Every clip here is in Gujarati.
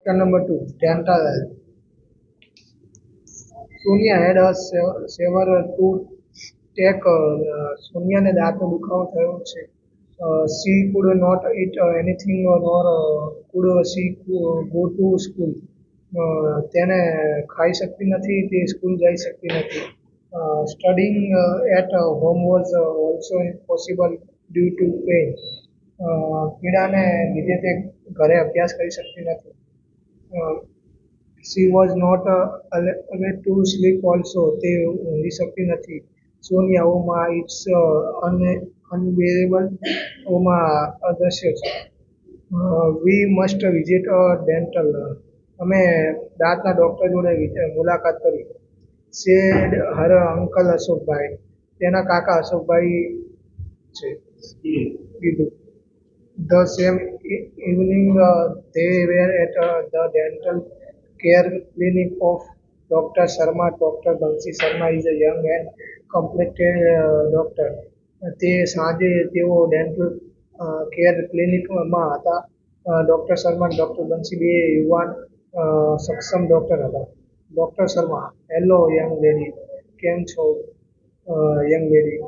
Question number 2. Dental health. Sonia had a several to take સોનિયાને દાંતનો દુખાવો થયો છે. She could not eat anything nor could she go to school. તેને ખાઈ શકતી નથી, તે સ્કૂલ જઈ શકતી નથી. Studying at home was also impossible due to pain. પીડાને લીધે તે ઘરે અભ્યાસ કરી શકતી નથી. She was not able to sleep also. તે ઊંઘી શકતી નથી. Sonia, it's unbearable. અદૃશ્ય છે. We must visit a dental. અમે દાંતના ડૉક્ટર જોડે મુલાકાત કરી. Said her uncle અશોકભાઈ. તેના કાકા અશોકભાઈ છે. કીધું. The same evening they were at the dental care clinic of Dr. Sharma. Dr. Bansi Sharma is a young and completed doctor. તે સાંજે તેઓ ડેન્ટલ કેર ક્લિનિકમાં હતા. ડૉક્ટર શર્મા ડૉક્ટર બંસી બે યુવાન સક્ષમ ડૉક્ટર હતા. Doctor Sharma, hello young lady, કેમ છો young lady?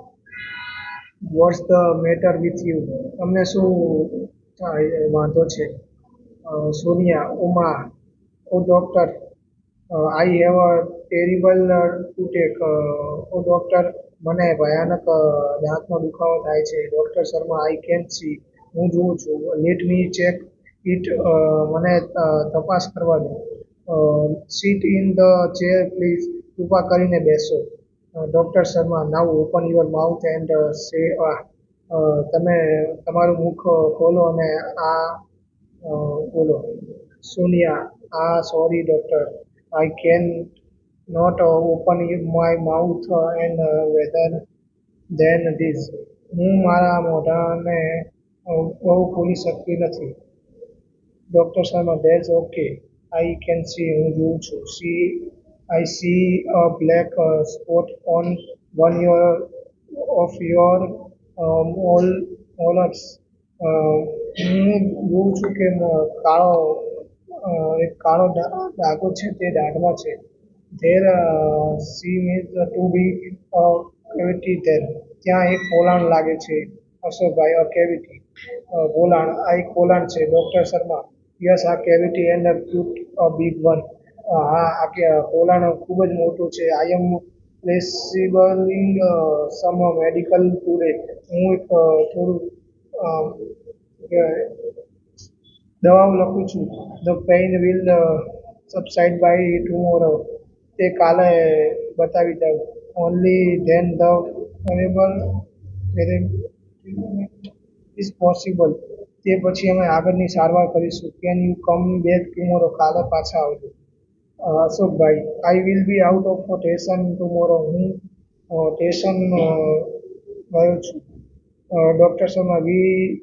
What's the matter with you? તમને શું વાંધો છે? Sonia, Uma, oh doctor, I have a terrible toothache. Oh doctor, મને ભયાનક દાંતનો દુખાવો થાય છે. Doctor Sharma, I can see. હું જોઉં છું. Let me check it. મને તપાસ કરવા દો. Sit in the chair please. કૃપા કરીને બેસો. Doctor Sharma, now open your mouth and say તમે તમારું મુખ ખોલો અને બોલો. Sonia, sorry doctor, I can not open my mouth and wider than this. હું મારા મોઢાને બહુ ખોલી શકતી નથી. Doctor Sharma, that's okay. I can see. હું જોઉં છું. I see a black spot on one of your molars. હું જોઉં છું કે એક કાળો ડાઘો છે તે દાઢમાં છે. There seems to be a cavity there. ત્યાં એક પોલાણ લાગે છે. અશોકભાઈ, અ કેવિટી. પોલાણ, આ એક પોલાણ છે. ડૉક્ટર શર્મા, યસ, આ cavity and put a big one. હા, આ પોલાણ ખૂબ જ મોટું છે. I am prescribing some medical today. હું એક થોડું દવાઓ લખું છું. The pain will subside by tomorrow. તે કાલે બતાવી દઉં. Only then the horrible is possible. તે પછી અમે આગળની સારવાર કરીશું. Can you come back tomorrow? કાલે પાછા આવજો. Ashokbhai, I will be out of station tomorrow. હું સ્ટેશન ગયો છું. ડૉક્ટર શર્મા, વી